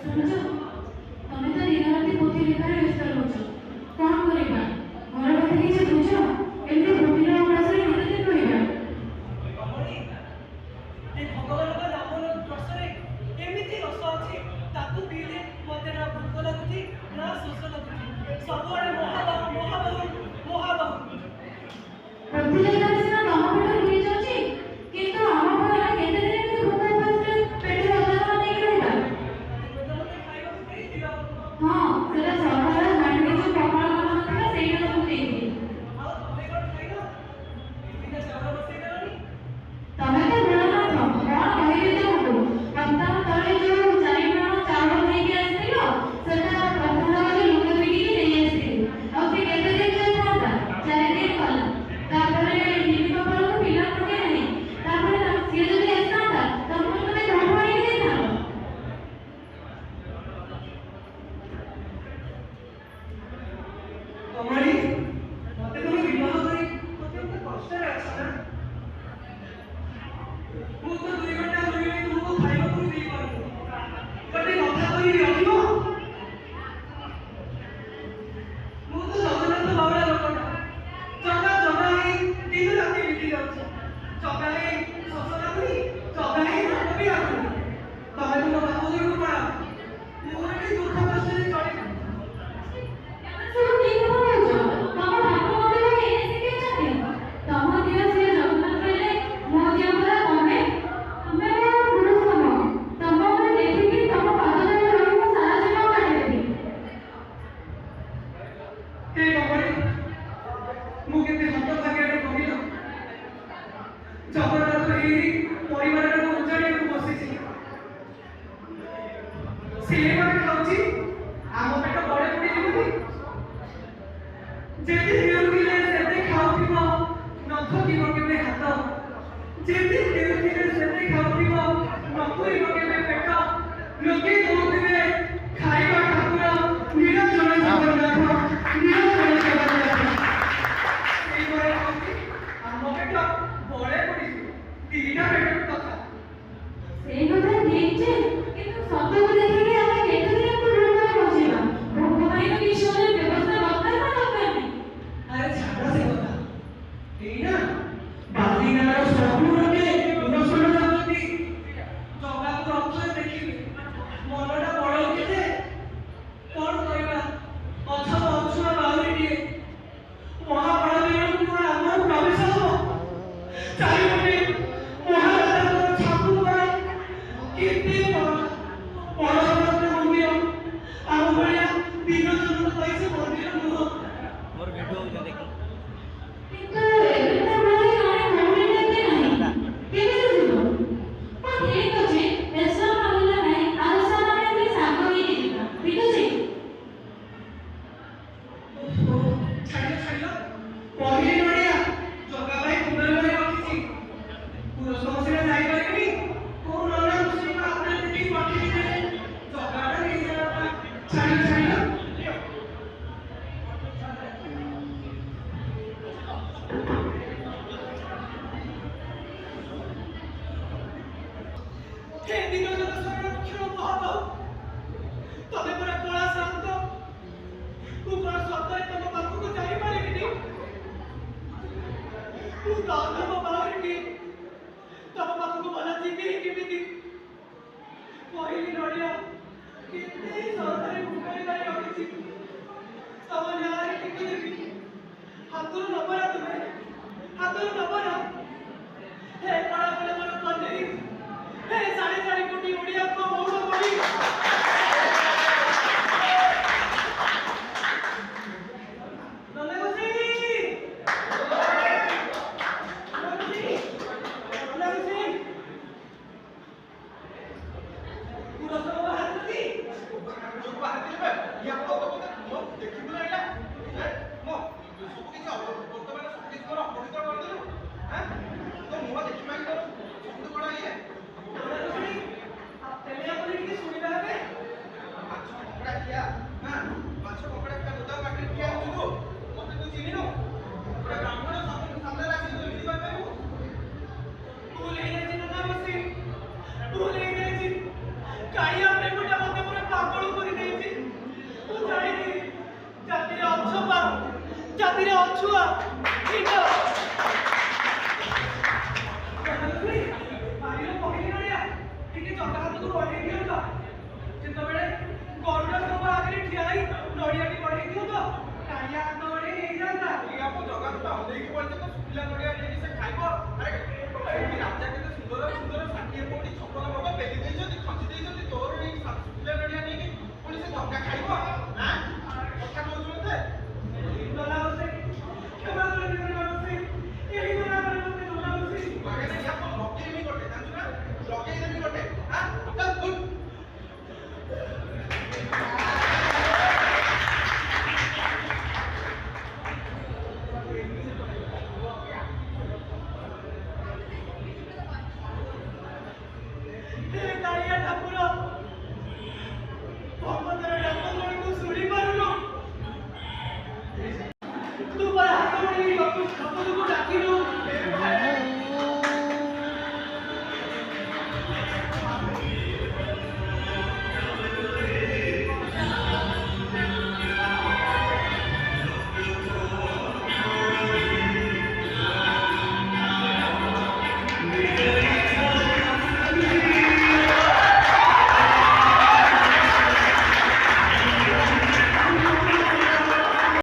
ଶୁଣୁଛ, ତମେ ତ ଦିନ ରାତି ପୋଥି ଲେଖାରେ ବ୍ୟସ୍ତ ରହୁଛ। କଣ କରିବା? ଘର କଥା କିଛି ବୁଝ। ଏମିତି ଭୂମିର ଅଭ୍ୟାସରେ କେତେ ଦିନ ରହିବା? କମଳି, ଏ ଭଗବାନଙ୍କ ନାମ ରସରେ ଏମିତି ରସ ଅଛି, ତାକୁ ପିଇଲେ ମତେ ନା ଭୋକ ଲାଗୁଛି ନା ଶୋଷ ଲାଗୁଛି। ସବୁଆଡେ ମହାବାହୁ ମହାବାହୁ ମହାବାହୁ। ପୋଥି ଲେଖାରେ ସିନା ତମ ପେଟ ଭୁଲି ଯାଉଛି, କିନ୍ତୁ ଆମ ଭୟରେ କେତେ ଦିନ ଏମିତି ଭୋକ ଉପାସରେ ପେଟରେ ଅଦାନ ନେଇକି ରହିବା? ତେବେ ତ ମତେ ଖାଇବାକୁ ଦେଇଦିଅ। ହଁ, ସେଟା ସକାଳ ହାଣ୍ଡିରେ ଯୋଉ ପଖାଳ ମନ ଥିଲା ସେଇଟା ତମକୁ ଦେଇଥିଲି। ଆଉ ତମେ କଣ ଖାଇଲ? ଏଇନା ଚାଉଳ ବସେଇ ଦେଲନି? ତମେ ତ ଭୋଳାନାଥ, କଣ କହିବି ତମକୁ? ସପ୍ତାହ ତଳେ ଯୋଉ 4 ମାଣ ଚାଉଳ ନେଇକି ଆସିଥିଲ, ସେଟା ପ୍ରଥମରେ ଲୁଣ ବିକିକି ନେଇ ଆସିଥିଲି। ଆଉ ସେ କେତେ ଦିନ ଯାଇଥାନ୍ତା? 4 ଦିନ ଗଲା। ତାପରେ ନିମି କପାଳକୁ ପିଲା ପକେ ନାହିଁ। ତାପରେ ସିଏ ଯଦି ଆସିଥାନ୍ତା, ତମକୁ ତମେ ଘରୁ ଆଣିକି ଦେଇଥାନ୍ତ। କମଳି, ମତେ ତମେ ବିବାହ କରି ଅତ୍ୟନ୍ତ କଷ୍ଟରେ ଅଛ ନା? ମୁଁ ତ 2 ଘଣ୍ଟା ହୋଇଗଲାଣି ତୁମକୁ ଖାଇବାକୁ ବି ଦେଇପାରୁନି। ଗୋଟେ କଥା କହିବି, ରହିବ? ମୁଁ ତ ଜଗନ୍ନାଥ ବାଉଳା ଲୋକଟା। ଜଗା ଜଗା ହେଇ ଦିନ ରାତି ବିତି ଯାଉଛି। ଜଗା ହେଇ ଶୋଷ ଲାଗୁନି, ଜଗା ହେଇ ଭୋକ ବି ଲାଗୁନି। ତମେ ତୁମ ବାପ ଘରକୁ ପଳାଅ। ମୁଁ ଏଠି ଦୁଃଖ କଷ୍ଟରେ ଚଳିବି। ସବୁ ଠିକ କଥା କହୁଛ। ତମ ଠାକୁର ମତେ କଣ ଏଇନେ ଶିଖେଇଛନ୍ତି? ତମ ଦିଅ ସିଏ ଜଗନ୍ନାଥ କହିଲେ, ମୋ ଦିଅ ପରା ତମେ। ତମେ ମୋ ପୁରୁଷୋତ୍ତମ। ତମକୁ ଦେଖିକି ତମ ପାଦ ତଳେ ରହି ମୁଁ ସାରା ଜୀବନ କାଟିଦେବି। ହେ କମଳି, ମୁଁ କେତେ ହତଭାଗ୍ୟରେ କହିଲ। ଜଗନ୍ନାଥ ଏହି ପରିବାରଟାକୁ ଉଜାଡ଼ିବାକୁ ବସିଛି। ସିଏ ମାନେ ଖାଉଛି, ଆମ ପେଟ ବଳେ ପଡ଼ିଯିବନି। ଯେତେ ଦେଉଥିଲେ ସେତେ ଖାଉଥିବ, ନଥକିବ କେବେ ହାତ। ଯେତେ ଦେଉଥିଲେ ସେତେ ଖାଉଥିବ, ନପୁରିବ କେବେ ପେଟ। ଲୋକେ କହୁଥିବେ ଖାଇବା ଠାକୁର, ନିରଞ୍ଜନ ଜଗନ୍ନାଥ, ନିରଞ୍ଜନ ଜଗନ୍ନାଥ। ସେଇଭଳି କହୁଛି, ଆମ ପେଟ ବଳେ ପଡ଼ିଯିବ। 2ଟା ପେଟର କଥା। ସେଇ କଥା ଠିକ ଯେ, କିନ୍ତୁ ସତକୁ ଦେଖିକି ଆମେ କେତେ ଦିନ ପୂର୍ବରୁ ବଞ୍ଚିବା? ଭୋଗ ପାଇଁ ତ କିଛି ଗୋଟେ ବ୍ୟବସ୍ଥା ଦରକାର ନା ଦରକାର ନାହିଁ? ଆରେ ଛାଡ଼ ସେ କଥା। ଏଇନା ବାଲିଗାଁର ସବୁ ଲୋକେ ଉନସନ ଯାଉଛନ୍ତି। ଜଗାକୁ ରଥରେ ଦେଖିବେ। ମନଟା ବଳଉଛି ଯେ କଣ କରିବା? ଅଛପ ଅଛୁଆ ବାହୁରିଟିଏ। ମହାବଳବୀରଙ୍କୁ କଣ ଆମର ପ୍ରବେଶ ହବ? ଚାରିପଟେ ମହାରାଜାଙ୍କର ଛାପୁ ପରା। କେତେ ପରଶୁରାମ ମନ୍ଦିର। ଆମ ଭଳିଆ ଦିନ ଜନକ ପାଇଁ ସେ ମନ୍ଦିର ନୁହଁ। मोर वीडियो हो देखी କିନ୍ତୁ ଏବେ ତ ଭଳି ଜଣେ ଭଉଣୀଟେ ଏତେ ନାହିଁ। କେମିତି ଯିବ? ହଁ ଠିକ ଅଛି, ବେଶ ନହେଲା ନାହିଁ, ଆଲୋଚନା ଆମେ ଏମିତି ସାଙ୍ଗ ହେଇକି ଯିବା। ଠିକ ଅଛି? ଓହୋ, ଛାଡ଼ିଲ ଛାଡ଼ିଲ। ପହିଲି ନଡ଼ିଆ ଜଗା ଭାଇ କୁଣ୍ଡଳ ଭାଇ ରଖିଛି। ପୁରସ୍ତମ ସିନା ଯାଇପାରିବିନି, କୋଉ ନନା ମୁସଲିମ ହାତରେ ଦେଖିକି ପଠେଇ ଦେଲେ ଜଗାଟା ନେଇଯାଆନ୍ତା। ଛାଡ଼ିଲ ଛାଡ଼ିଲ। ହେ ଦିନଜନ ଶରଣ ରକ୍ଷଣ ମହାବାହୁ, ତମେ ପରା କଳା ଶାନ୍ତ। ମୁଁ କଣ ସତରେ ତମ ପାଖକୁ ଯାଇପାରିବିନି? ମୁଁ ତ ଅଧମ ବାହୁରିଟି। ତମ ପାଖକୁ ଭଲ ଯିବି କେମିତି? ପହିଲି ନଡ଼ିଆ କେତେ ସରକାରୀ ଭୂମିରେ ଯାଇ ରଖିଛି। ତମ ନାଁରେ ଟିକି ଦେବି। ହାତରୁ ନବରା ତୁମେ, ହାତରୁ ନବରା। ହେ କଳା କଳା ମୋର କନେଇ, ହେ 4.5 କୋଟି ଓଡ଼ିଆଙ୍କ ମଉଳ ବଳି। ନନା ଗୋସାଇଁ, ନନା ଗୋସାଇଁ, ନନା ଗୋସାଇଁ। ପୁରସ୍ତମ ବାହାରୁଛନ୍ତି। ନନା ଗୋସାଇଁ, ତେବେ ଆପଣ ଟିକେ ଶୁଣିବା ହେବେ। ଭୁଲ ହେଇଯାଇଛି ନନା ଗୋସାଇଁ, ଭୁଲ ହେଇଯାଇଛି। କାଳିଆ ପ୍ରେମଟା ମତେ ପୁରା ପଛୁଆ ଠିକ